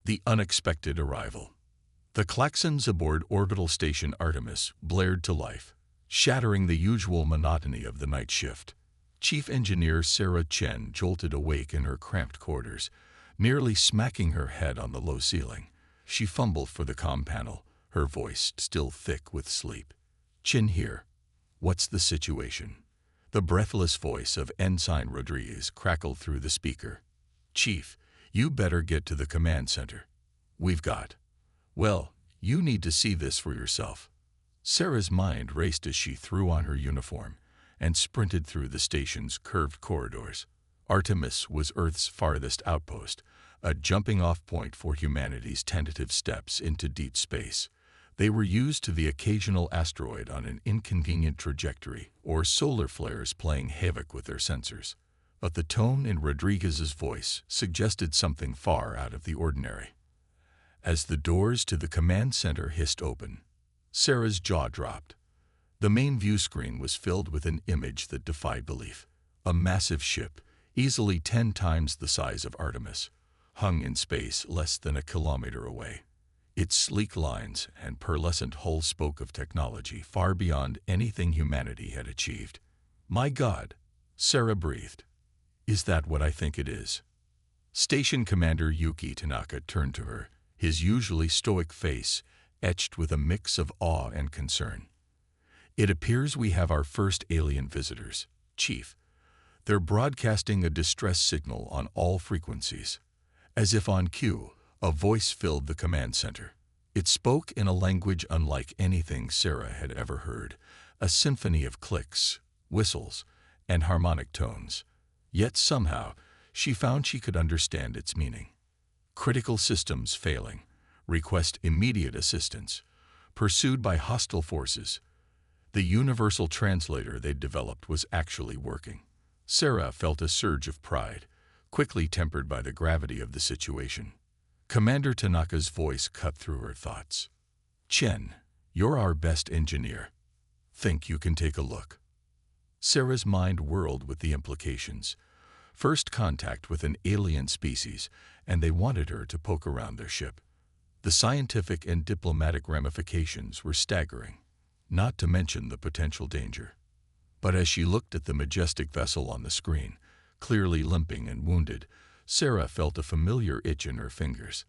The unexpected arrival. The klaxons aboard orbital station Artemis blared to life, shattering the usual monotony of the night shift. Chief Engineer Sarah Chen jolted awake in her cramped quarters, nearly smacking her head on the low ceiling. She fumbled for the comm panel, her voice still thick with sleep. "Chen here. What's the situation?" The breathless voice of Ensign Rodriguez crackled through the speaker. "Chief, you better get to the command center. We've got... Well, you need to see this for yourself." Sarah's mind raced as she threw on her uniform and sprinted through the station's curved corridors. Artemis was Earth's farthest outpost, a jumping-off point for humanity's tentative steps into deep space. They were used to the occasional asteroid on an inconvenient trajectory or solar flares playing havoc with their sensors. But the tone in Rodriguez's voice suggested something far out of the ordinary. As the doors to the command center hissed open, Sarah's jaw dropped. The main view screen was filled with an image that defied belief. A massive ship, easily 10 times the size of Artemis, hung in space less than a kilometer away. Its sleek lines and pearlescent hull spoke of technology far beyond anything humanity had achieved. "My God," Sarah breathed. "Is that what I think it is?" Station Commander Yuki Tanaka turned to her, his usually stoic face etched with a mix of awe and concern. "It appears we have our first alien visitors, Chief. They're broadcasting a distress signal on all frequencies." As if on cue, a voice filled the command center. It spoke in a language unlike anything Sarah had ever heard, a symphony of clicks, whistles, and harmonic tones. Yet somehow, she found she could understand its meaning. Critical systems failing. Request immediate assistance. Pursued by hostile forces. The universal translator they'd developed was actually working. Sarah felt a surge of pride, quickly tempered by the gravity of the situation. Commander Tanaka's voice cut through her thoughts. "Chen, you're our best engineer. Think you can take a look?" Sarah's mind whirled with the implications. First contact with an alien species, and they wanted her to poke around their ship. The scientific and diplomatic ramifications were staggering, not to mention the potential danger. But as she looked at the majestic vessel on the screen, clearly limping and wounded, Sarah felt a familiar itch in her fingers.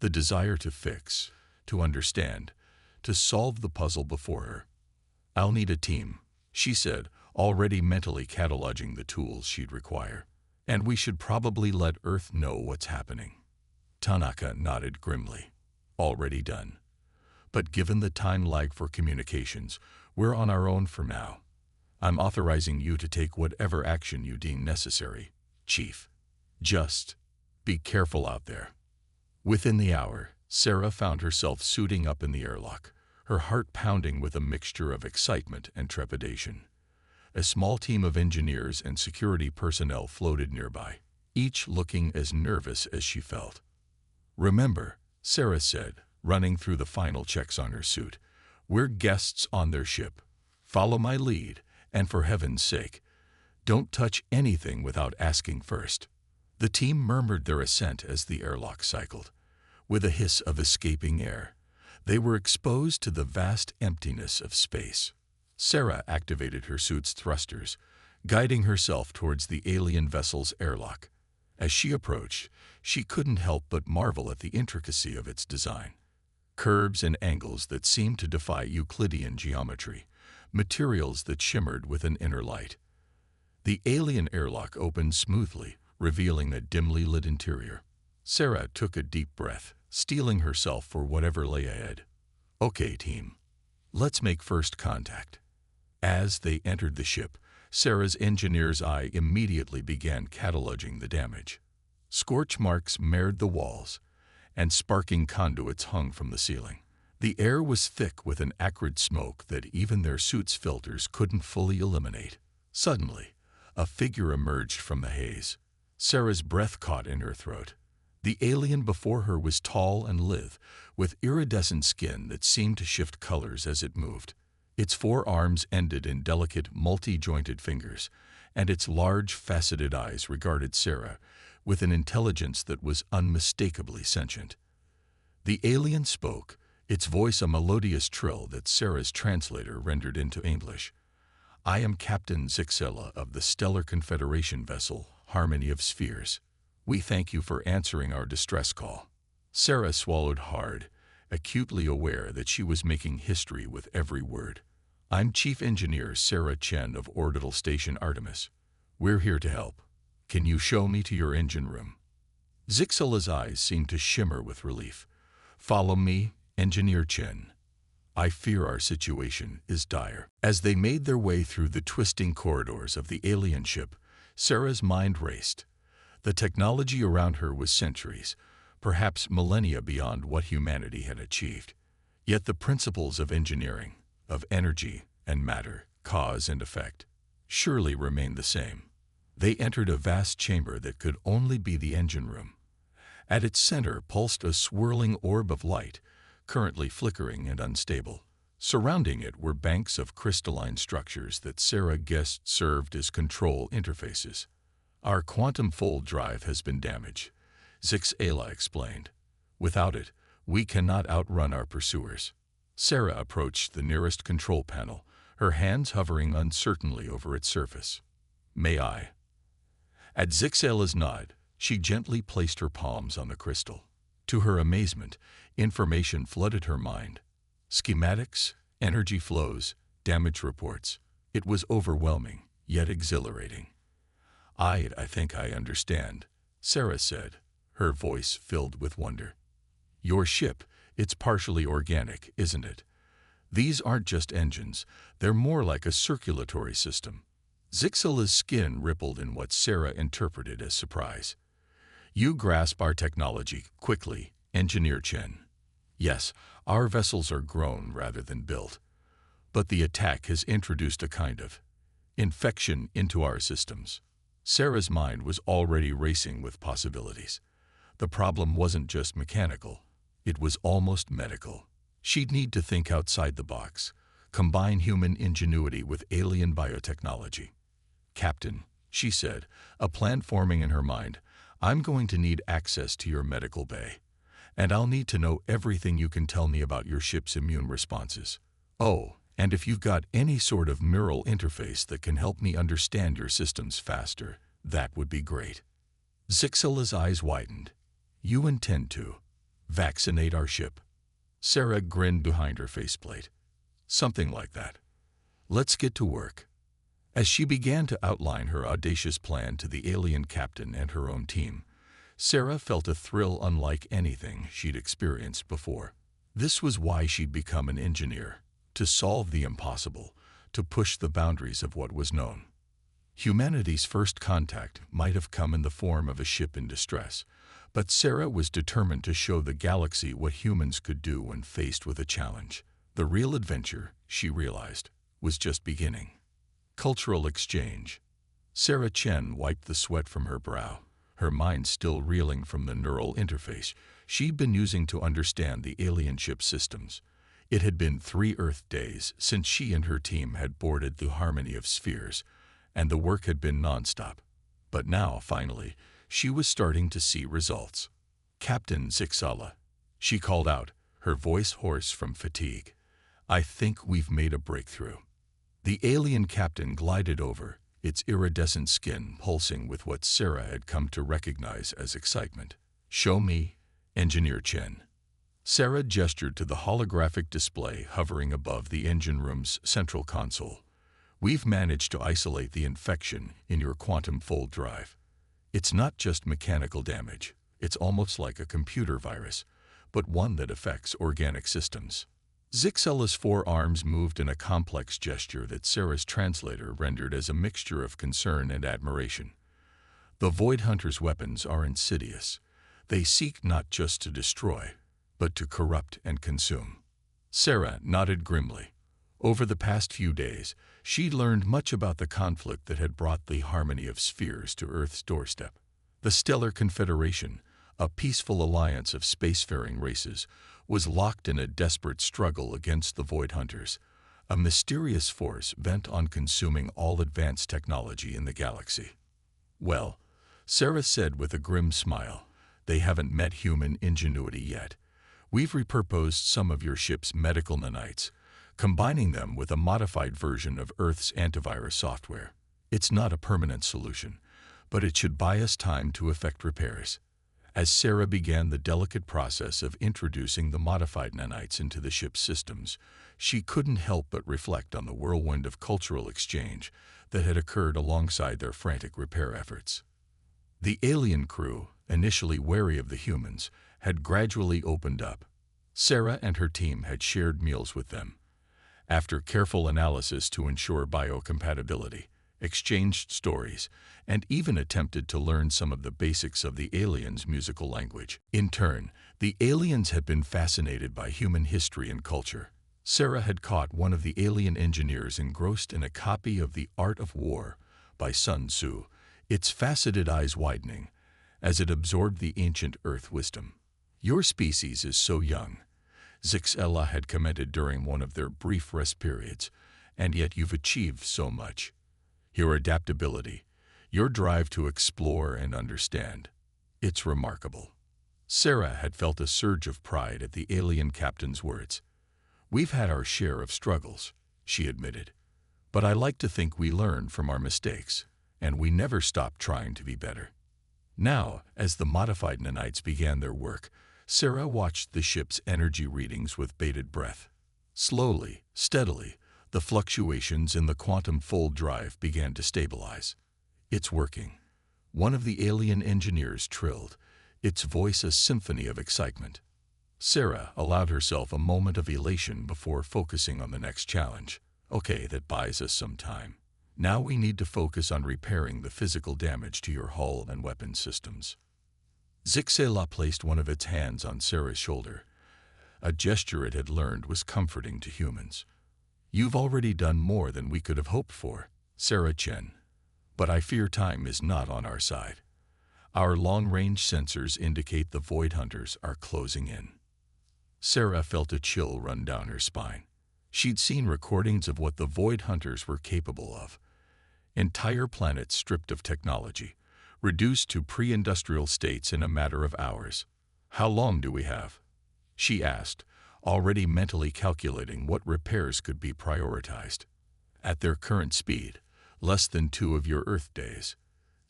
The desire to fix, to understand, to solve the puzzle before her. "I'll need a team," she said, already mentally cataloging the tools she'd require. "And we should probably let Earth know what's happening." Tanaka nodded grimly. "Already done. But given the time lag for communications, we're on our own for now. I'm authorizing you to take whatever action you deem necessary, Chief. Just be careful out there." Within the hour, Sarah found herself suiting up in the airlock, her heart pounding with a mixture of excitement and trepidation. A small team of engineers and security personnel floated nearby, each looking as nervous as she felt. "Remember," Sarah said, running through the final checks on her suit, "we're guests on their ship. Follow my lead, and for heaven's sake, don't touch anything without asking first." The team murmured their assent as the airlock cycled. With a hiss of escaping air, they were exposed to the vast emptiness of space. Sarah activated her suit's thrusters, guiding herself towards the alien vessel's airlock. As she approached, she couldn't help but marvel at the intricacy of its design. Curves and angles that seemed to defy Euclidean geometry, materials that shimmered with an inner light. The alien airlock opened smoothly, revealing a dimly lit interior. Sarah took a deep breath, steeling herself for whatever lay ahead. "Okay, team. Let's make first contact." As they entered the ship, Sarah's engineer's eye immediately began cataloging the damage. Scorch marks marred the walls, and sparking conduits hung from the ceiling. The air was thick with an acrid smoke that even their suits' filters couldn't fully eliminate. Suddenly, a figure emerged from the haze. Sarah's breath caught in her throat. The alien before her was tall and lithe, with iridescent skin that seemed to shift colors as it moved. Its forearms ended in delicate, multi-jointed fingers, and its large, faceted eyes regarded Sarah with an intelligence that was unmistakably sentient. The alien spoke, its voice a melodious trill that Sarah's translator rendered into English. "I am Captain Zixella of the Stellar Confederation vessel, Harmony of Spheres. We thank you for answering our distress call." Sarah swallowed hard, acutely aware that she was making history with every word. "I'm Chief Engineer Sarah Chen of Orbital Station Artemis. We're here to help. Can you show me to your engine room?" Zixela's eyes seemed to shimmer with relief. "Follow me, Engineer Chen. I fear our situation is dire." As they made their way through the twisting corridors of the alien ship, Sarah's mind raced. The technology around her was centuries, perhaps millennia beyond what humanity had achieved. Yet the principles of engineering, of energy and matter, cause and effect, surely remained the same. They entered a vast chamber that could only be the engine room. At its center pulsed a swirling orb of light, currently flickering and unstable. Surrounding it were banks of crystalline structures that Sarah guessed served as control interfaces. "Our quantum fold drive has been damaged," Zixela explained. "Without it, we cannot outrun our pursuers." Sarah approached the nearest control panel, her hands hovering uncertainly over its surface. "May I?" At Zixela's nod, she gently placed her palms on the crystal. To her amazement, information flooded her mind. Schematics, energy flows, damage reports. It was overwhelming, yet exhilarating. I think I understand," Sarah said, her voice filled with wonder. "Your ship, it's partially organic, isn't it? These aren't just engines, they're more like a circulatory system." Zixela's skin rippled in what Sarah interpreted as surprise. "You grasp our technology quickly, Engineer Chen. Yes, our vessels are grown rather than built. But the attack has introduced a kind of infection into our systems." Sarah's mind was already racing with possibilities. The problem wasn't just mechanical, it was almost medical. She'd need to think outside the box, combine human ingenuity with alien biotechnology. "Captain," she said, a plan forming in her mind, "I'm going to need access to your medical bay. And I'll need to know everything you can tell me about your ship's immune responses. Oh, and if you've got any sort of neural interface that can help me understand your systems faster, that would be great." Zixela's eyes widened. "You intend to vaccinate our ship?" Sarah grinned behind her faceplate. "Something like that. Let's get to work." As she began to outline her audacious plan to the alien captain and her own team, Sarah felt a thrill unlike anything she'd experienced before. This was why she'd become an engineer, to solve the impossible, to push the boundaries of what was known. Humanity's first contact might have come in the form of a ship in distress, but Sarah was determined to show the galaxy what humans could do when faced with a challenge. The real adventure, she realized, was just beginning. Cultural exchange. Sarah Chen wiped the sweat from her brow, her mind still reeling from the neural interface she'd been using to understand the alien ship systems. It had been 3 Earth days since she and her team had boarded the Harmony of Spheres, and the work had been nonstop. But now, finally, she was starting to see results. "Captain Zixela," she called out, her voice hoarse from fatigue. "I think we've made a breakthrough." The alien captain glided over, its iridescent skin pulsing with what Sarah had come to recognize as excitement. "Show me, Engineer Chen." Sarah gestured to the holographic display hovering above the engine room's central console. "We've managed to isolate the infection in your quantum fold drive. It's not just mechanical damage, it's almost like a computer virus, but one that affects organic systems." Zixela's forearms moved in a complex gesture that Sarah's translator rendered as a mixture of concern and admiration. "The Void Hunter's weapons are insidious. They seek not just to destroy, but to corrupt and consume." Sarah nodded grimly. Over the past few days, she'd learned much about the conflict that had brought the Harmony of Spheres to Earth's doorstep. The Stellar Confederation, a peaceful alliance of spacefaring races, was locked in a desperate struggle against the Void Hunters, a mysterious force bent on consuming all advanced technology in the galaxy. Well, Sarah said with a grim smile. They haven't met human ingenuity yet. We've repurposed some of your ship's medical nanites, combining them with a modified version of Earth's antivirus software. It's not a permanent solution, but it should buy us time to effect repairs. As Sarah began the delicate process of introducing the modified nanites into the ship's systems, she couldn't help but reflect on the whirlwind of cultural exchange that had occurred alongside their frantic repair efforts. The alien crew, initially wary of the humans, had gradually opened up. Sarah and her team had shared meals with them. After careful analysis to ensure biocompatibility, exchanged stories, and even attempted to learn some of the basics of the aliens' musical language. In turn, the aliens had been fascinated by human history and culture. Sarah had caught one of the alien engineers engrossed in a copy of The Art of War by Sun Tzu, its faceted eyes widening as it absorbed the ancient Earth wisdom. "Your species is so young," Zixella had commented during one of their brief rest periods, "and yet you've achieved so much. Your adaptability, your drive to explore and understand. It's remarkable." Sarah had felt a surge of pride at the alien captain's words. "We've had our share of struggles," she admitted, "but I like to think we learn from our mistakes, and we never stop trying to be better." Now, as the modified nanites began their work, Sarah watched the ship's energy readings with bated breath. Slowly, steadily, the fluctuations in the quantum fold drive began to stabilize. "It's working," one of the alien engineers trilled, its voice a symphony of excitement. Sarah allowed herself a moment of elation before focusing on the next challenge. "Okay, that buys us some time. Now we need to focus on repairing the physical damage to your hull and weapon systems." Zixella placed one of its hands on Sarah's shoulder. A gesture it had learned was comforting to humans. "You've already done more than we could have hoped for, Sarah Chen. But I fear time is not on our side. Our long-range sensors indicate the Void Hunters are closing in." Sarah felt a chill run down her spine. She'd seen recordings of what the Void Hunters were capable of. Entire planets stripped of technology, reduced to pre-industrial states in a matter of hours. "How long do we have?" she asked, already mentally calculating what repairs could be prioritized. "At their current speed, less than 2 of your Earth days,"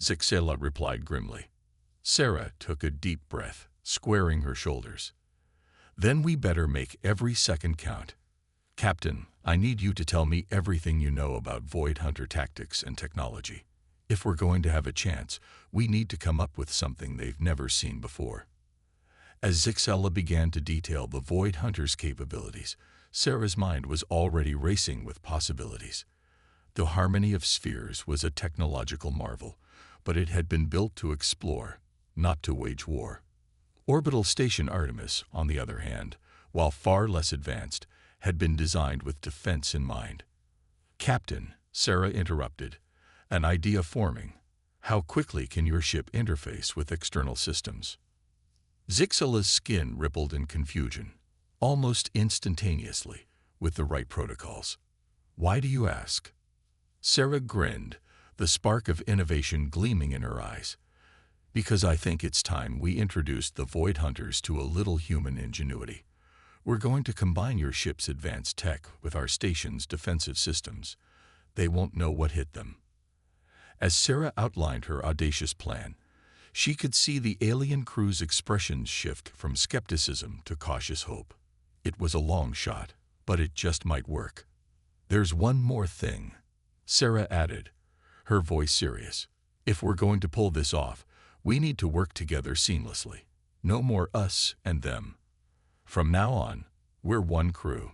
Zixella replied grimly. Sarah took a deep breath, squaring her shoulders. "Then we better make every second count. Captain, I need you to tell me everything you know about Void Hunter tactics and technology. If we're going to have a chance, we need to come up with something they've never seen before." As Zixella began to detail the Void Hunter's capabilities, Sarah's mind was already racing with possibilities. The harmony of spheres was a technological marvel, but it had been built to explore, not to wage war. Orbital Station Artemis, on the other hand, while far less advanced, had been designed with defense in mind. "Captain," Sarah interrupted, "an idea forming. How quickly can your ship interface with external systems?" Zixela's skin rippled in confusion, almost instantaneously, with the right protocols. "Why do you ask?" Sarah grinned, the spark of innovation gleaming in her eyes. "Because I think it's time we introduced the Void Hunters to a little human ingenuity. We're going to combine your ship's advanced tech with our station's defensive systems. They won't know what hit them." As Sarah outlined her audacious plan, she could see the alien crew's expressions shift from skepticism to cautious hope. It was a long shot, but it just might work. "There's one more thing," Sarah added, her voice serious. "If we're going to pull this off, we need to work together seamlessly. No more us and them. From now on, we're one crew."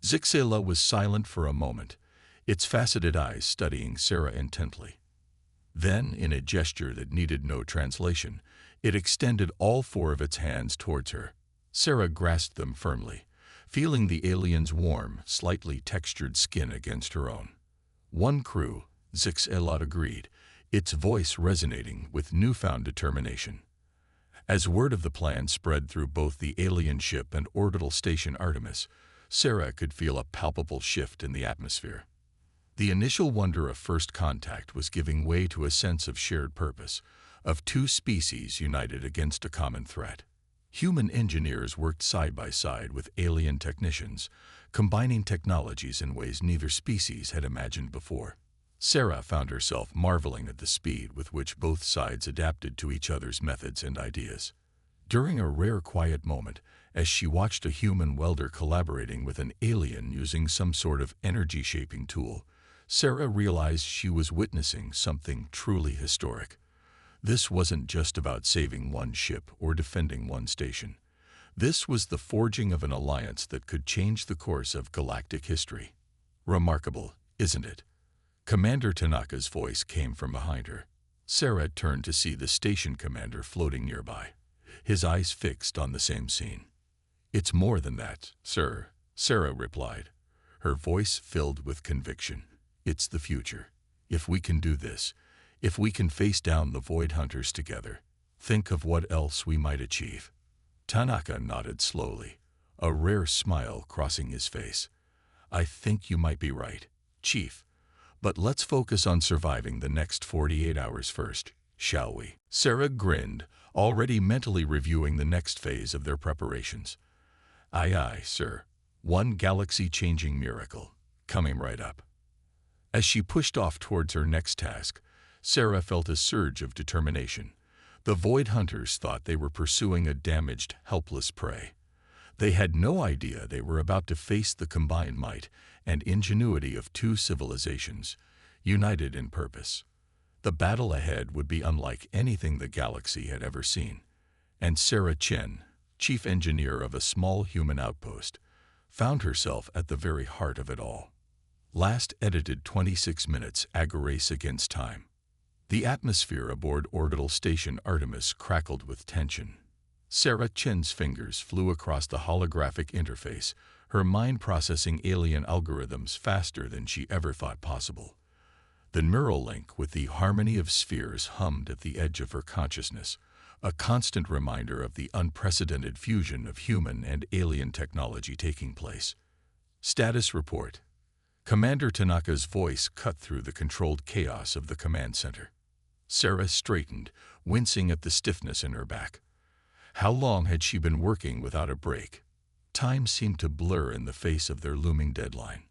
Zixella was silent for a moment, its faceted eyes studying Sarah intently. Then, in a gesture that needed no translation, it extended all 4 of its hands towards her. Sarah grasped them firmly, feeling the alien's warm, slightly textured skin against her own. "One crew," Zixella agreed, its voice resonating with newfound determination. As word of the plan spread through both the alien ship and Orbital Station Artemis, Sarah could feel a palpable shift in the atmosphere. The initial wonder of first contact was giving way to a sense of shared purpose, of two species united against a common threat. Human engineers worked side by side with alien technicians, combining technologies in ways neither species had imagined before. Sarah found herself marveling at the speed with which both sides adapted to each other's methods and ideas. During a rare quiet moment, as she watched a human welder collaborating with an alien using some sort of energy-shaping tool, Sarah realized she was witnessing something truly historic. This wasn't just about saving one ship or defending one station. This was the forging of an alliance that could change the course of galactic history. Remarkable, isn't it? Commander Tanaka's voice came from behind her. Sarah turned to see the station commander floating nearby, his eyes fixed on the same scene. "It's more than that, sir," Sarah replied, her voice filled with conviction. "It's the future. If we can do this, if we can face down the Void Hunters together, think of what else we might achieve." Tanaka nodded slowly, a rare smile crossing his face. "I think you might be right, Chief. But let's focus on surviving the next 48 hours first, shall we?" Sarah grinned, already mentally reviewing the next phase of their preparations. "Aye, aye, sir. One galaxy-changing miracle. Coming right up." As she pushed off towards her next task, Sarah felt a surge of determination. The Void Hunters thought they were pursuing a damaged, helpless prey. They had no idea they were about to face the combined might and ingenuity of two civilizations, united in purpose. The battle ahead would be unlike anything the galaxy had ever seen, and Sarah Chen, chief engineer of a small human outpost, found herself at the very heart of it all. Last edited 26 minutes race against time. The atmosphere aboard orbital station Artemis crackled with tension. Sarah Chen's fingers flew across the holographic interface, her mind processing alien algorithms faster than she ever thought possible. The neural link with the harmony of spheres hummed at the edge of her consciousness, a constant reminder of the unprecedented fusion of human and alien technology taking place. Status report. Commander Tanaka's voice cut through the controlled chaos of the command center. Sarah straightened, wincing at the stiffness in her back. How long had she been working without a break? Time seemed to blur in the face of their looming deadline.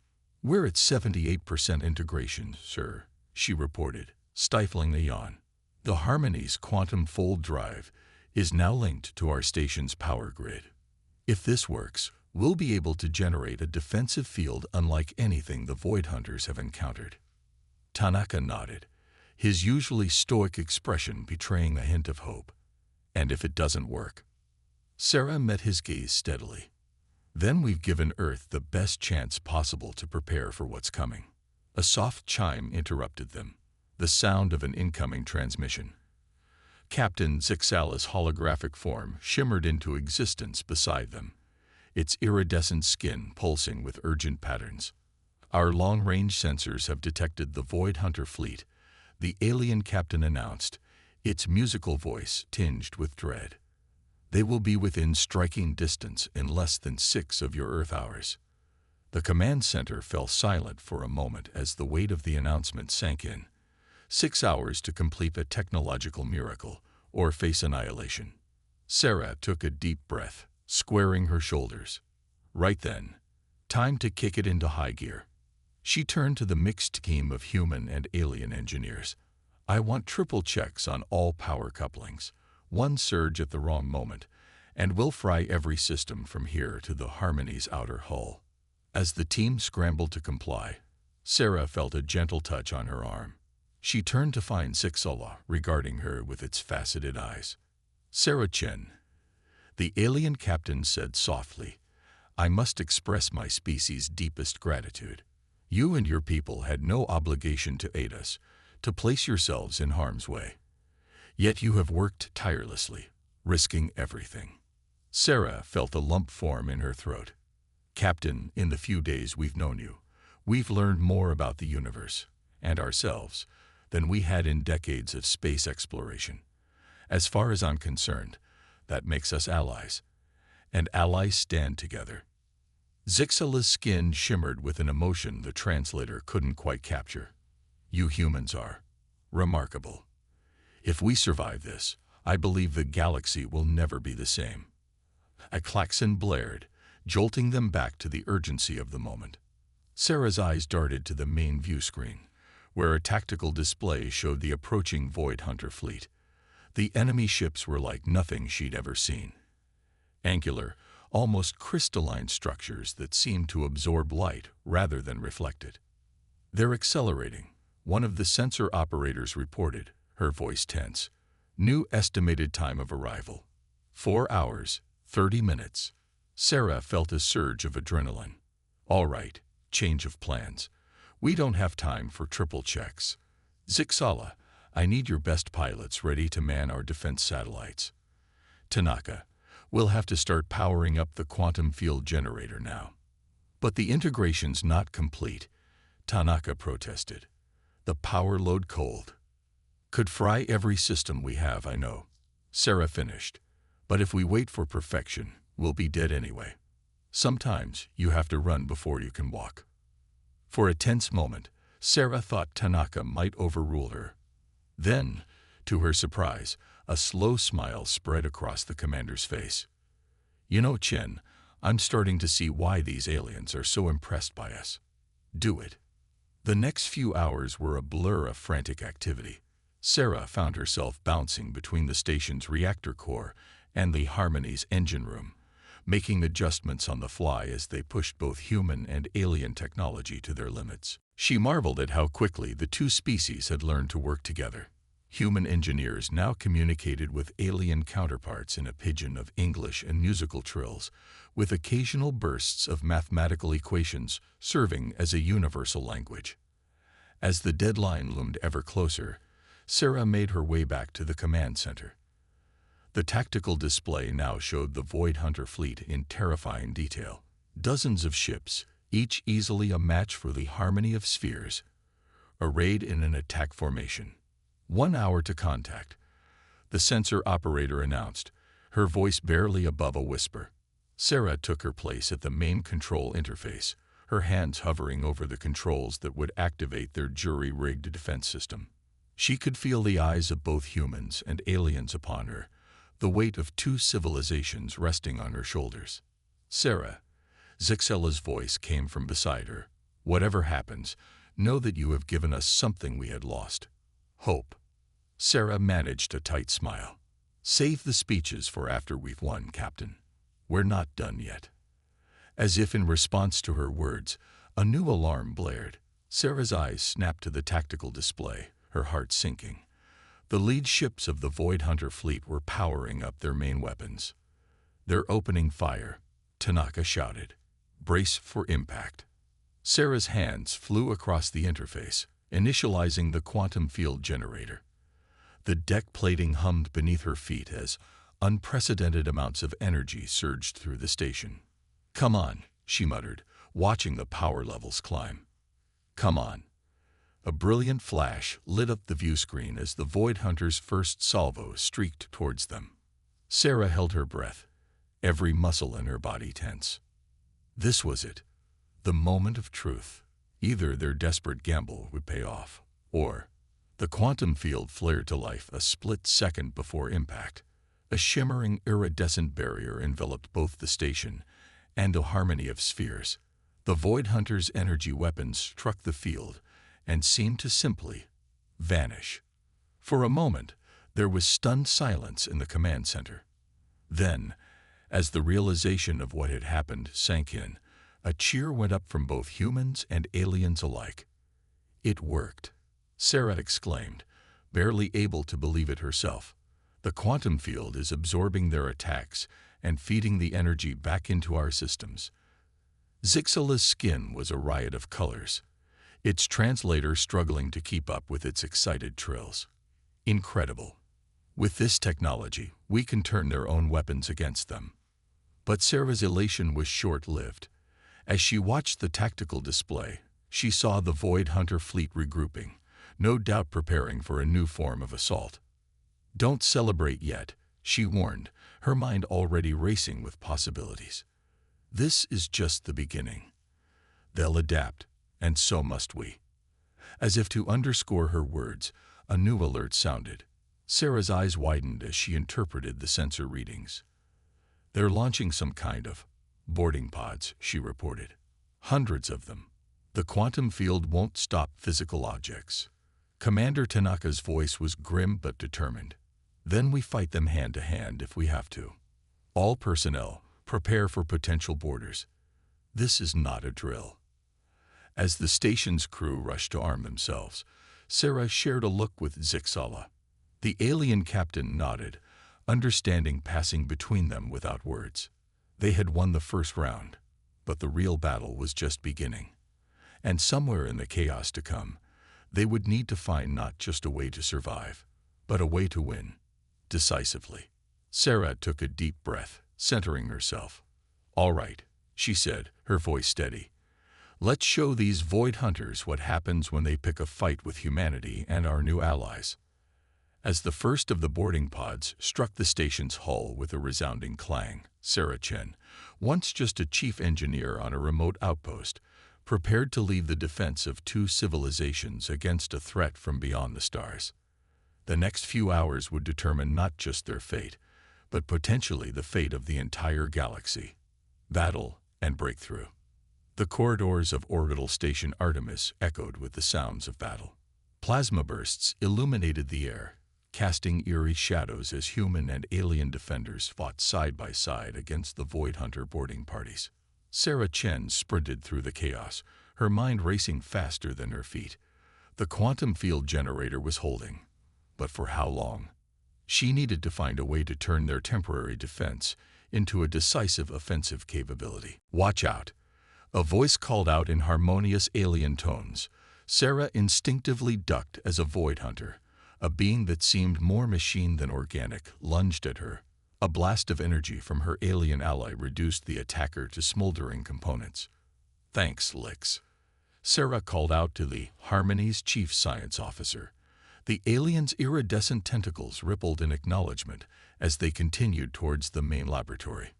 "We're at 78% integration, sir," she reported, stifling a yawn. "The Harmony's quantum fold drive is now linked to our station's power grid. If this works, we'll be able to generate a defensive field unlike anything the Void Hunters have encountered." Tanaka nodded, his usually stoic expression betraying a hint of hope. "And if it doesn't work?" Sarah met his gaze steadily. "Then we've given Earth the best chance possible to prepare for what's coming." A soft chime interrupted them, the sound of an incoming transmission. Captain Zixala's holographic form shimmered into existence beside them, its iridescent skin pulsing with urgent patterns. "Our long-range sensors have detected the Void Hunter fleet," the alien captain announced, its musical voice tinged with dread. "They will be within striking distance in less than 6 of your Earth hours." The command center fell silent for a moment as the weight of the announcement sank in. 6 hours to complete a technological miracle or face annihilation. Sarah took a deep breath, squaring her shoulders. Right then, time to kick it into high gear. She turned to the mixed team of human and alien engineers. "I want triple checks on all power couplings. One surge at the wrong moment, and we'll fry every system from here to the Harmony's outer hull." As the team scrambled to comply, Sarah felt a gentle touch on her arm. She turned to find Zixala regarding her with its faceted eyes. "Sarah Chen," the alien captain said softly, "I must express my species' deepest gratitude. You and your people had no obligation to aid us, to place yourselves in harm's way. Yet you have worked tirelessly, risking everything." Sarah felt a lump form in her throat. "Captain, in the few days we've known you, we've learned more about the universe and ourselves than we had in decades of space exploration. As far as I'm concerned, that makes us allies, and allies stand together." Zixala's skin shimmered with an emotion the translator couldn't quite capture. "You humans are remarkable. If we survive this, I believe the galaxy will never be the same. A klaxon blared, jolting them back to the urgency of the moment. Sarah's eyes darted to the main view screen, where a tactical display showed the approaching Void Hunter fleet. The enemy ships were like nothing she'd ever seen. Angular, almost crystalline structures that seemed to absorb light rather than reflect it. "They're accelerating," one of the sensor operators reported, her voice tense. "New estimated time of arrival: 4 hours, 30 minutes. Sarah felt a surge of adrenaline. "All right, change of plans. We don't have time for triple checks. Zixala, I need your best pilots ready to man our defense satellites. Tanaka, we'll have to start powering up the quantum field generator now." "But the integration's not complete," Tanaka protested. "The power load cold." "Could fry every system we have, I know," Sarah finished. "But if we wait for perfection, we'll be dead anyway. Sometimes you have to run before you can walk." For a tense moment, Sarah thought Tanaka might overrule her. Then, to her surprise, a slow smile spread across the commander's face. "You know, Chen, I'm starting to see why these aliens are so impressed by us. Do it." The next few hours were a blur of frantic activity. Sarah found herself bouncing between the station's reactor core and the Harmony's engine room, making adjustments on the fly as they pushed both human and alien technology to their limits. She marveled at how quickly the two species had learned to work together. Human engineers now communicated with alien counterparts in a pidgin of English and musical trills, with occasional bursts of mathematical equations serving as a universal language. As the deadline loomed ever closer, Sarah made her way back to the command center. The tactical display now showed the Void Hunter fleet in terrifying detail. Dozens of ships, each easily a match for the Harmony of spheres, arrayed in an attack formation. 1 hour to contact, the sensor operator announced, her voice barely above a whisper. Sarah took her place at the main control interface, her hands hovering over the controls that would activate their jury-rigged defense system. She could feel the eyes of both humans and aliens upon her, the weight of two civilizations resting on her shoulders. "Sarah," Zixela's voice came from beside her. "Whatever happens, know that you have given us something we had lost: hope." Sarah managed a tight smile. "Save the speeches for after we've won, Captain. We're not done yet." As if in response to her words, a new alarm blared. Sarah's eyes snapped to the tactical display, her heart sinking. The lead ships of the Void Hunter fleet were powering up their main weapons. "They're opening fire," Tanaka shouted. "Brace for impact." Sarah's hands flew across the interface, initializing the quantum field generator. The deck plating hummed beneath her feet as unprecedented amounts of energy surged through the station. "Come on," she muttered, watching the power levels climb. "Come on." A brilliant flash lit up the view screen as the Void Hunter's first salvo streaked towards them. Sarah held her breath, every muscle in her body tense. This was it, the moment of truth. Either their desperate gamble would pay off, or... The quantum field flared to life a split second before impact. A shimmering iridescent barrier enveloped both the station and a harmony of spheres. The Void Hunter's energy weapons struck the field and seemed to simply vanish. For a moment, there was stunned silence in the command center. Then, as the realization of what had happened sank in, a cheer went up from both humans and aliens alike. "It worked," Sarah exclaimed, barely able to believe it herself. "The quantum field is absorbing their attacks and feeding the energy back into our systems." Zixela's skin was a riot of colors, its translator struggling to keep up with its excited trills. "Incredible. With this technology, we can turn their own weapons against them." But Sarah's elation was short-lived. As she watched the tactical display, she saw the Void Hunter fleet regrouping, no doubt preparing for a new form of assault. "Don't celebrate yet," she warned, her mind already racing with possibilities. "This is just the beginning. They'll adapt, and so must we." As if to underscore her words, a new alert sounded. Sarah's eyes widened as she interpreted the sensor readings. "They're launching some kind of boarding pods," she reported. "Hundreds of them. The quantum field won't stop physical objects." Commander Tanaka's voice was grim but determined. "Then we fight them hand to hand if we have to. All personnel, prepare for potential boarders. This is not a drill." As the station's crew rushed to arm themselves, Sarah shared a look with Zixala. The alien captain nodded, understanding passing between them without words. They had won the first round, but the real battle was just beginning. And somewhere in the chaos to come, they would need to find not just a way to survive, but a way to win, decisively. Sarah took a deep breath, centering herself. "All right," she said, her voice steady. "Let's show these Void Hunters what happens when they pick a fight with humanity and our new allies." As the first of the boarding pods struck the station's hull with a resounding clang, Sarah Chen, once just a chief engineer on a remote outpost, prepared to lead the defense of two civilizations against a threat from beyond the stars. The next few hours would determine not just their fate, but potentially the fate of the entire galaxy. Battle and breakthrough. The corridors of Orbital Station Artemis echoed with the sounds of battle. Plasma bursts illuminated the air, casting eerie shadows as human and alien defenders fought side by side against the Void Hunter boarding parties. Sarah Chen sprinted through the chaos, her mind racing faster than her feet. The quantum field generator was holding, but for how long? She needed to find a way to turn their temporary defense into a decisive offensive capability. "Watch out!" A voice called out in harmonious alien tones. Sarah instinctively ducked as a Void Hunter, a being that seemed more machine than organic, lunged at her. A blast of energy from her alien ally reduced the attacker to smoldering components. "Thanks, Lix," Sarah called out to the Harmony's chief science officer. The alien's iridescent tentacles rippled in acknowledgement as they continued towards the main laboratory.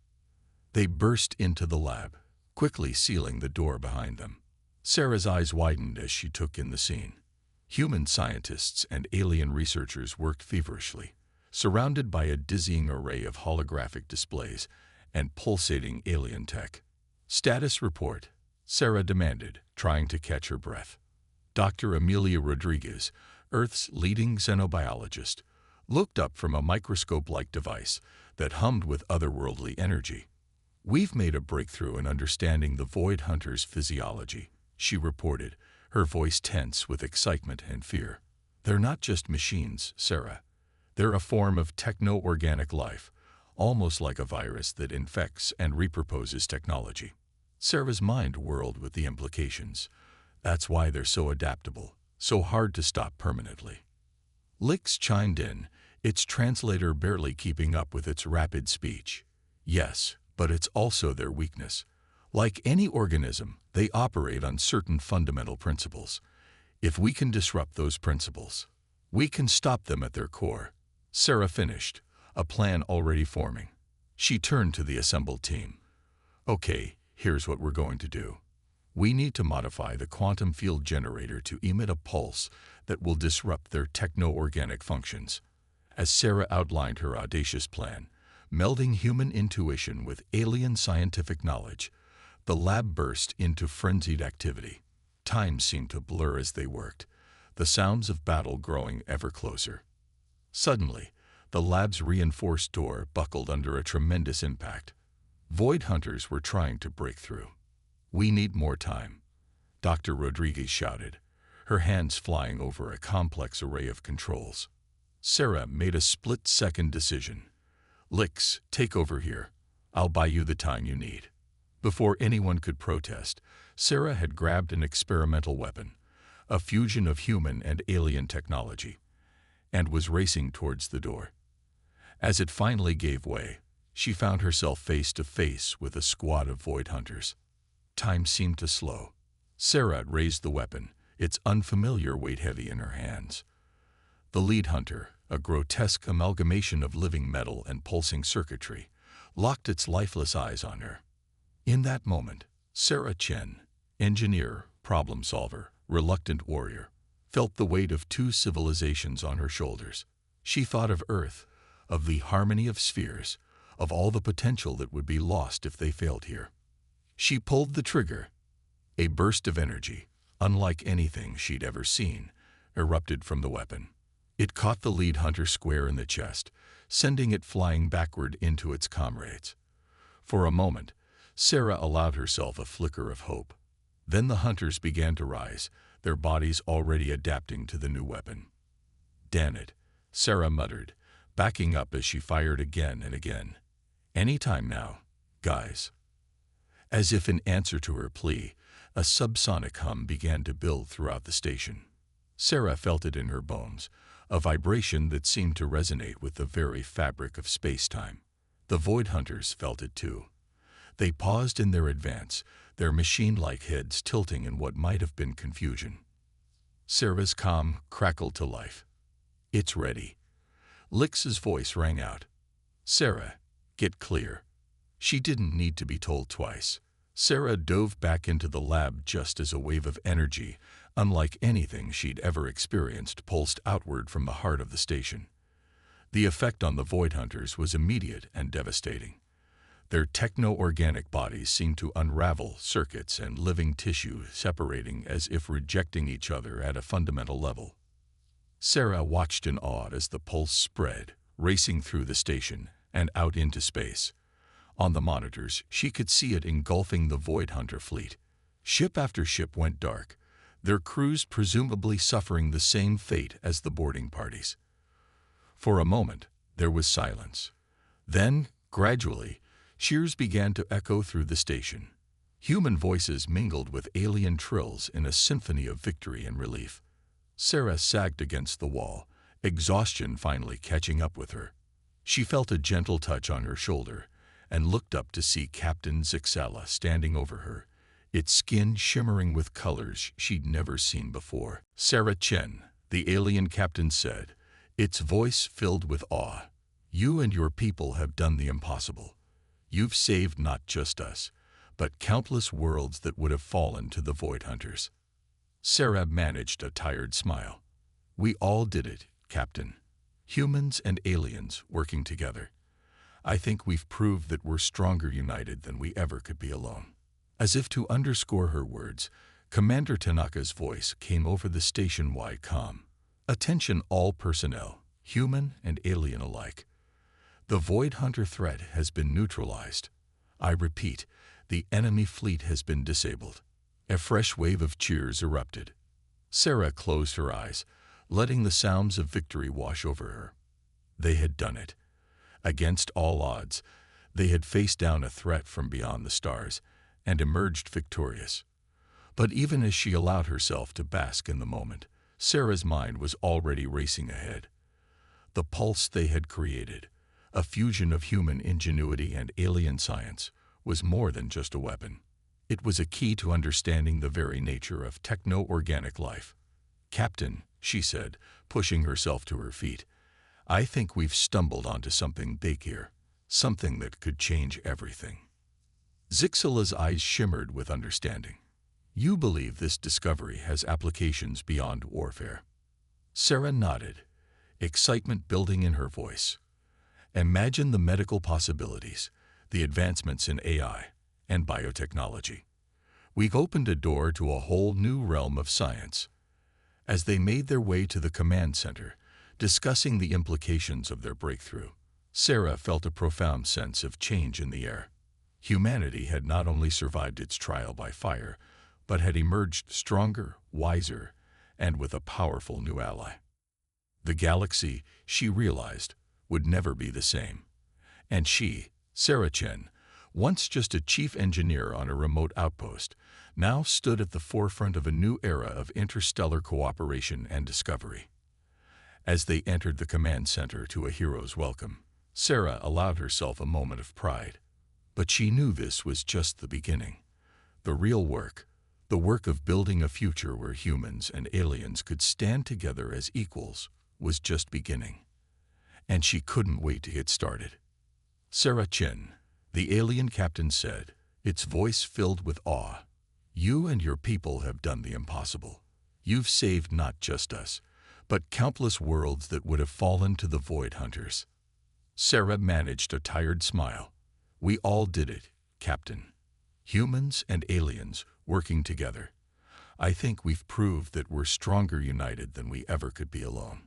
They burst into the lab, quickly sealing the door behind them. Sarah's eyes widened as she took in the scene. Human scientists and alien researchers worked feverishly, surrounded by a dizzying array of holographic displays and pulsating alien tech. "Status report," Sarah demanded, trying to catch her breath. Dr. Amelia Rodriguez, Earth's leading xenobiologist, looked up from a microscope-like device that hummed with otherworldly energy. "We've made a breakthrough in understanding the Void Hunter's physiology," she reported, her voice tense with excitement and fear. "They're not just machines, Sarah. They're a form of techno-organic life, almost like a virus that infects and repurposes technology." Sarah's mind whirled with the implications. That's why they're so adaptable, so hard to stop permanently. Lix chimed in, its translator barely keeping up with its rapid speech. "Yes, but it's also their weakness. Like any organism, they operate on certain fundamental principles. If we can disrupt those principles, we can stop them at their core." Sarah finished, a plan already forming. She turned to the assembled team. "Okay, here's what we're going to do. We need to modify the quantum field generator to emit a pulse that will disrupt their techno-organic functions." As Sarah outlined her audacious plan, melding human intuition with alien scientific knowledge, the lab burst into frenzied activity. Time seemed to blur as they worked, the sounds of battle growing ever closer. Suddenly, the lab's reinforced door buckled under a tremendous impact. Void Hunters were trying to break through. "We need more time," Dr. Rodriguez shouted, her hands flying over a complex array of controls. Sarah made a split-second decision. "Lix, take over here. I'll buy you the time you need." Before anyone could protest, Sarah had grabbed an experimental weapon, a fusion of human and alien technology, and was racing towards the door. As it finally gave way, she found herself face to face with a squad of Void Hunters. Time seemed to slow. Sarah raised the weapon, its unfamiliar weight heavy in her hands. The lead hunter, a grotesque amalgamation of living metal and pulsing circuitry, locked its lifeless eyes on her. In that moment, Sarah Chen, engineer, problem solver, reluctant warrior, felt the weight of two civilizations on her shoulders. She thought of Earth, of the harmony of spheres, of all the potential that would be lost if they failed here. She pulled the trigger. A burst of energy, unlike anything she'd ever seen, erupted from the weapon. It caught the lead hunter square in the chest, sending it flying backward into its comrades. For a moment, Sarah allowed herself a flicker of hope. Then the hunters began to rise, their bodies already adapting to the new weapon. "Damn it," Sarah muttered, backing up as she fired again and again. "Any time now, guys." As if in answer to her plea, a subsonic hum began to build throughout the station. Sarah felt it in her bones, a vibration that seemed to resonate with the very fabric of space-time. The Void Hunters felt it too. They paused in their advance, their machine-like heads tilting in what might have been confusion. Sarah's comm crackled to life. "It's ready." Lix's voice rang out. "Sarah, get clear." She didn't need to be told twice. Sarah dove back into the lab just as a wave of energy, unlike anything she'd ever experienced, pulsed outward from the heart of the station. The effect on the Void Hunters was immediate and devastating. Their techno-organic bodies seemed to unravel, circuits and living tissue separating as if rejecting each other at a fundamental level. Sarah watched in awe as the pulse spread, racing through the station and out into space. On the monitors, she could see it engulfing the Void Hunter fleet. Ship after ship went dark, their crews presumably suffering the same fate as the boarding parties. For a moment, there was silence. Then, gradually, cheers began to echo through the station. Human voices mingled with alien trills in a symphony of victory and relief. Sarah sagged against the wall, exhaustion finally catching up with her. She felt a gentle touch on her shoulder and looked up to see Captain Zixala standing over her, its skin shimmering with colors she'd never seen before. "Sarah Chen," the alien captain said, its voice filled with awe. "You and your people have done the impossible. You've saved not just us, but countless worlds that would have fallen to the Void Hunters." Sarah managed a tired smile. "We all did it, Captain. Humans and aliens working together. I think we've proved that we're stronger united than we ever could be alone." As if to underscore her words, Commander Tanaka's voice came over the station-wide comm. "Attention all personnel, human and alien alike. The Void Hunter threat has been neutralized. I repeat, the enemy fleet has been disabled." A fresh wave of cheers erupted. Sarah closed her eyes, letting the sounds of victory wash over her. They had done it. Against all odds, they had faced down a threat from beyond the stars and emerged victorious. But even as she allowed herself to bask in the moment, Sarah's mind was already racing ahead. The pulse they had created, a fusion of human ingenuity and alien science, was more than just a weapon. It was a key to understanding the very nature of techno-organic life. "Captain," she said, pushing herself to her feet, "I think we've stumbled onto something big here, something that could change everything." Zixala's eyes shimmered with understanding. "You believe this discovery has applications beyond warfare?" Sarah nodded, excitement building in her voice. "Imagine the medical possibilities, the advancements in AI and biotechnology. We've opened a door to a whole new realm of science." As they made their way to the command center, discussing the implications of their breakthrough, Sarah felt a profound sense of change in the air. Humanity had not only survived its trial by fire, but had emerged stronger, wiser, and with a powerful new ally. The galaxy, she realized, would never be the same. And she, Sarah Chen, once just a chief engineer on a remote outpost, now stood at the forefront of a new era of interstellar cooperation and discovery. As they entered the command center to a hero's welcome, Sarah allowed herself a moment of pride. But she knew this was just the beginning. The real work, the work of building a future where humans and aliens could stand together as equals, was just beginning. And she couldn't wait to get started. "Sarah Chen," the alien captain said, its voice filled with awe, "you and your people have done the impossible. You've saved not just us, but countless worlds that would have fallen to the Void Hunters. Sarah managed a tired smile. We all did it, Captain. Humans and aliens working together. I think we've proved that we're stronger united than we ever could be alone.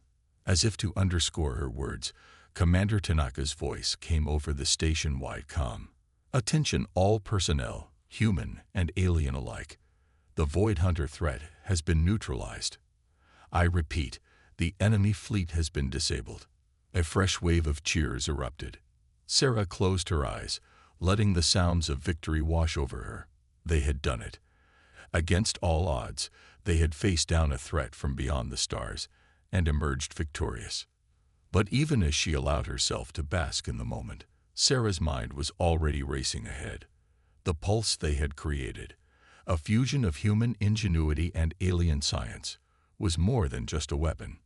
As if to underscore her words, Commander Tanaka's voice came over the station-wide comm. Attention all personnel, human and alien alike. The Void Hunter threat has been neutralized. I repeat, the enemy fleet has been disabled. A fresh wave of cheers erupted. Sarah closed her eyes, letting the sounds of victory wash over her. They had done it. Against all odds, they had faced down a threat from beyond the stars and emerged victorious. But even as she allowed herself to bask in the moment, Sarah's mind was already racing ahead. The pulse they had created, a fusion of human ingenuity and alien science, was more than just a weapon.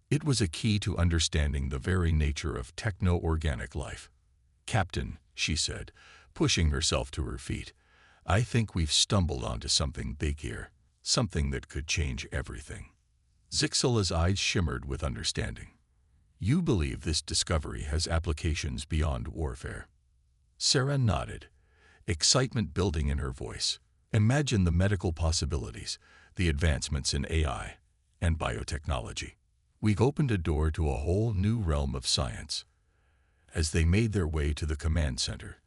It was a key to understanding the very nature of techno-organic life. Captain, she said, pushing herself to her feet, I think we've stumbled onto something big here, something that could change everything. Zixela's eyes shimmered with understanding. You believe this discovery has applications beyond warfare? Sarah nodded, excitement building in her voice. Imagine the medical possibilities, the advancements in AI and biotechnology. We've opened a door to a whole new realm of science. As they made their way to the command center,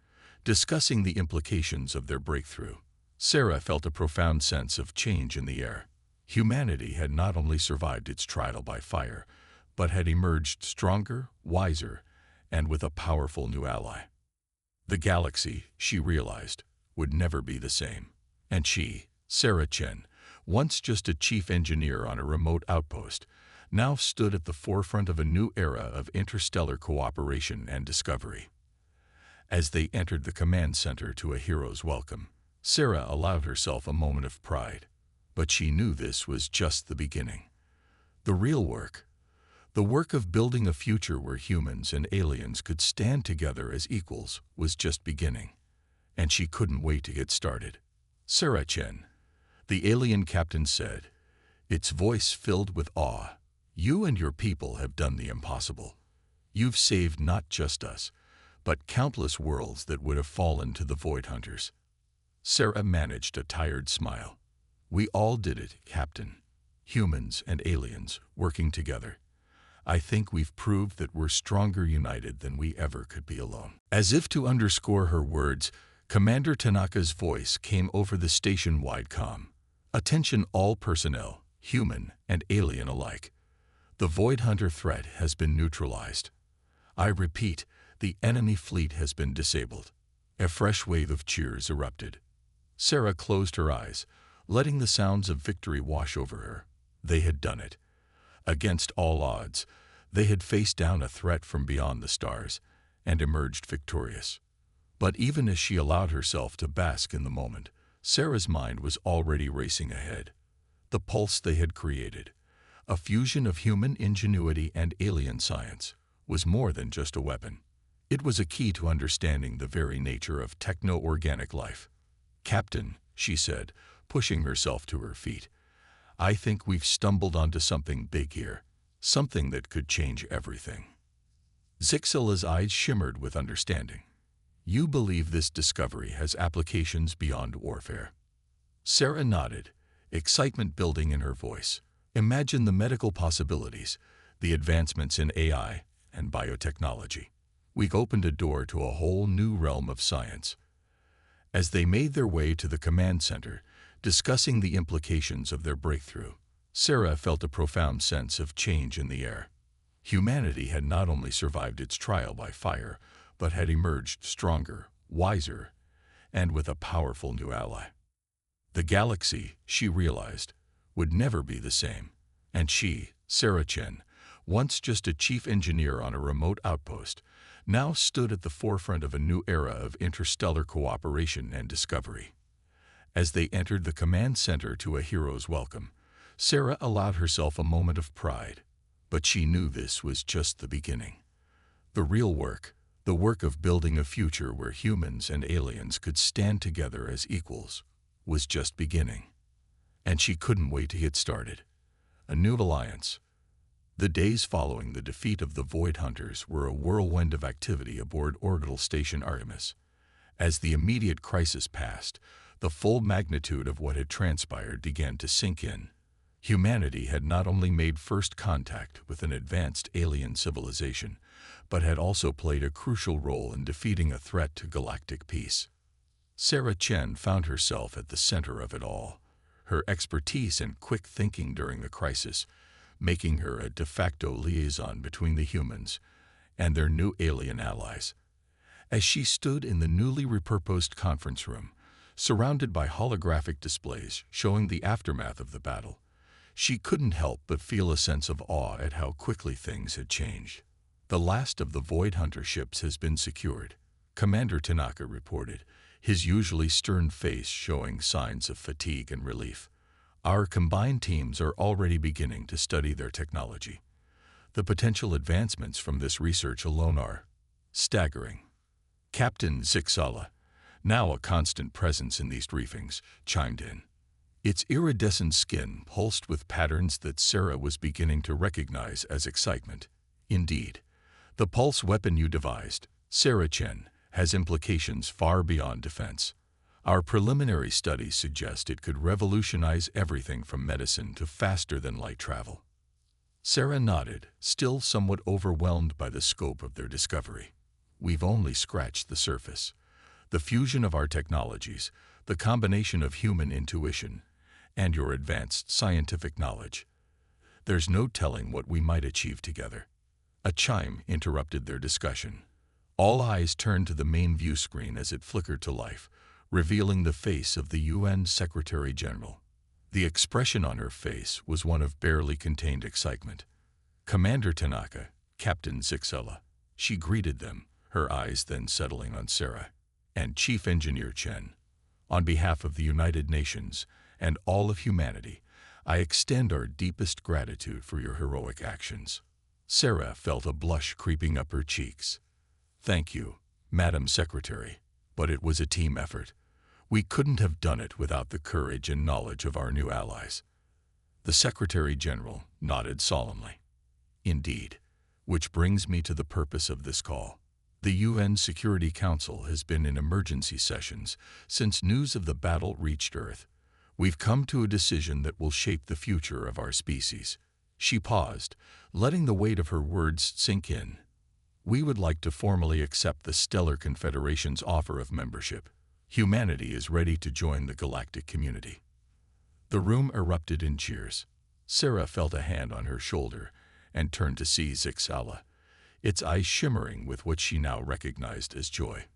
discussing the implications of their breakthrough, Sarah felt a profound sense of change in the air. Humanity had not only survived its trial by fire, but had emerged stronger, wiser, and with a powerful new ally. The galaxy, she realized, would never be the same. And she, Sarah Chen, once just a chief engineer on a remote outpost, now stood at the forefront of a new era of interstellar cooperation and discovery. As they entered the command center to a hero's welcome, Sarah allowed herself a moment of pride. But she knew this was just the beginning. The real work, the work of building a future where humans and aliens could stand together as equals, was just beginning. And she couldn't wait to get started. Sarah Chen, the alien captain said, its voice filled with awe. You and your people have done the impossible. You've saved not just us, but countless worlds that would have fallen to the Void Hunters. Sarah managed a tired smile. We all did it, Captain. Humans and aliens working together. I think we've proved that we're stronger united than we ever could be alone. As if to underscore her words, Commander Tanaka's voice came over the station-wide comm. Attention all personnel, human and alien alike. The Void Hunter threat has been neutralized. I repeat, the enemy fleet has been disabled. A fresh wave of cheers erupted. Sarah closed her eyes, letting the sounds of victory wash over her. They had done it. Against all odds, they had faced down a threat from beyond the stars and emerged victorious. But even as she allowed herself to bask in the moment, Sarah's mind was already racing ahead. The pulse they had created, a fusion of human ingenuity and alien science, was more than just a weapon. It was a key to understanding the very nature of techno-organic life. Captain, she said, pushing herself to her feet, I think we've stumbled onto something big here, something that could change everything. Zixela's eyes shimmered with understanding. You believe this discovery has applications beyond warfare? Sarah nodded, excitement building in her voice. Imagine the medical possibilities, the advancements in AI and biotechnology. We've opened a door to a whole new realm of science. As they made their way to the command center, discussing the implications of their breakthrough, Sarah felt a profound sense of change in the air. Humanity had not only survived its trial by fire, but had emerged stronger, wiser, and with a powerful new ally. The galaxy, she realized, would never be the same. And she, Sarah Chen, once just a chief engineer on a remote outpost, now stood at the forefront of a new era of interstellar cooperation and discovery. As they entered the command center to a hero's welcome, Sarah allowed herself a moment of pride. But she knew this was just the beginning. The real work, the work of building a future where humans and aliens could stand together as equals, was just beginning. And she couldn't wait to get started. A new alliance, The days following the defeat of the Void Hunters were a whirlwind of activity aboard Orbital Station Artemis. As the immediate crisis passed, the full magnitude of what had transpired began to sink in. Humanity had not only made first contact with an advanced alien civilization, but had also played a crucial role in defeating a threat to galactic peace. Sarah Chen found herself at the center of it all, her expertise and quick thinking during the crisis, making her a de facto liaison between the humans and their new alien allies. As she stood in the newly repurposed conference room, surrounded by holographic displays showing the aftermath of the battle, she couldn't help but feel a sense of awe at how quickly things had changed. The last of the Void Hunter ships has been secured, Commander Tanaka reported, his usually stern face showing signs of fatigue and relief. Our combined teams are already beginning to study their technology. The potential advancements from this research alone are staggering. Captain Zixala, now a constant presence in these briefings, chimed in. Its iridescent skin pulsed with patterns that Sarah was beginning to recognize as excitement. Indeed, the pulse weapon you devised, Sarah Chen, has implications far beyond defense. Our preliminary studies suggest it could revolutionize everything from medicine to faster-than-light travel. Sarah nodded, still somewhat overwhelmed by the scope of their discovery. We've only scratched the surface. The fusion of our technologies, the combination of human intuition, and your advanced scientific knowledge. There's no telling what we might achieve together. A chime interrupted their discussion. All eyes turned to the main view screen as it flickered to life, revealing the face of the UN Secretary-General. The expression on her face was one of barely contained excitement. Commander Tanaka, Captain Zixala. She greeted them, her eyes then settling on Sarah, and Chief Engineer Chen. On behalf of the United Nations and all of humanity, I extend our deepest gratitude for your heroic actions. Sarah felt a blush creeping up her cheeks. Thank you, Madam Secretary, but it was a team effort. We couldn't have done it without the courage and knowledge of our new allies. The Secretary-General nodded solemnly. Indeed, which brings me to the purpose of this call. The UN Security Council has been in emergency sessions since news of the battle reached Earth. We've come to a decision that will shape the future of our species. She paused, letting the weight of her words sink in. We would like to formally accept the Stellar Confederation's offer of membership. Humanity is ready to join the galactic community. The room erupted in cheers. Sarah felt a hand on her shoulder and turned to see Zixala, its eyes shimmering with what she now recognized as joy.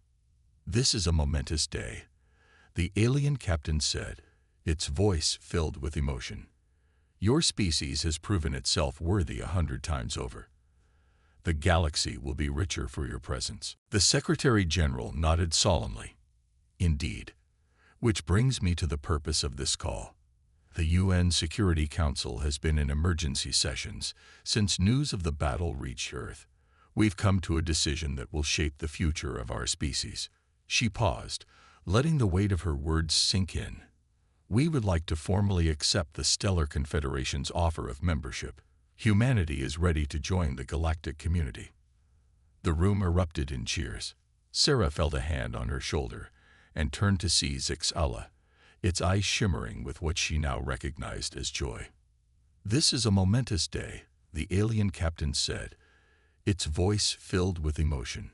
This is a momentous day, the alien captain said, its voice filled with emotion. Your species has proven itself worthy 100 times over. The galaxy will be richer for your presence. The Secretary-General nodded solemnly. Indeed. Which brings me to the purpose of this call. The UN Security Council has been in emergency sessions since news of the battle reached Earth. We've come to a decision that will shape the future of our species. She paused, letting the weight of her words sink in. We would like to formally accept the Stellar Confederation's offer of membership. Humanity is ready to join the galactic community. The room erupted in cheers. Sarah felt a hand on her shoulder and turned to see Zixala, its eyes shimmering with what she now recognized as joy. This is a momentous day, the alien captain said, its voice filled with emotion.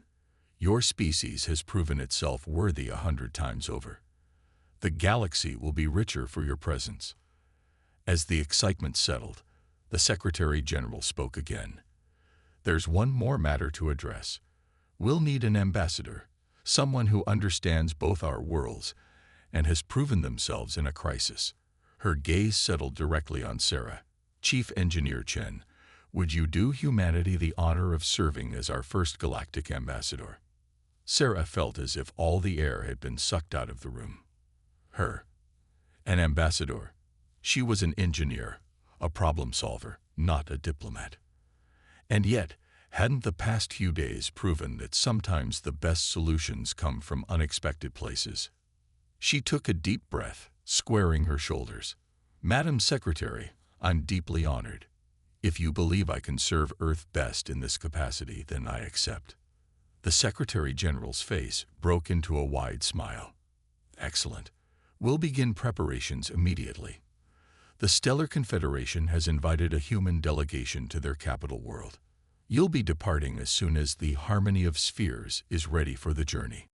Your species has proven itself worthy 100 times over. The galaxy will be richer for your presence. As the excitement settled, the Secretary-General spoke again. There's one more matter to address. We'll need an ambassador, someone who understands both our worlds and has proven themselves in a crisis. Her gaze settled directly on Sarah. Chief Engineer Chen, would you do humanity the honor of serving as our first galactic ambassador? Sarah felt as if all the air had been sucked out of the room. An ambassador. She was an engineer, a problem solver, not a diplomat. And yet, hadn't the past few days proven that sometimes the best solutions come from unexpected places? She took a deep breath, squaring her shoulders. Madam Secretary, I'm deeply honored. If you believe I can serve Earth best in this capacity, then I accept." The Secretary General's face broke into a wide smile. "Excellent. We'll begin preparations immediately. The Stellar Confederation has invited a human delegation to their capital world. You'll be departing as soon as the Harmony of Spheres is ready for the journey."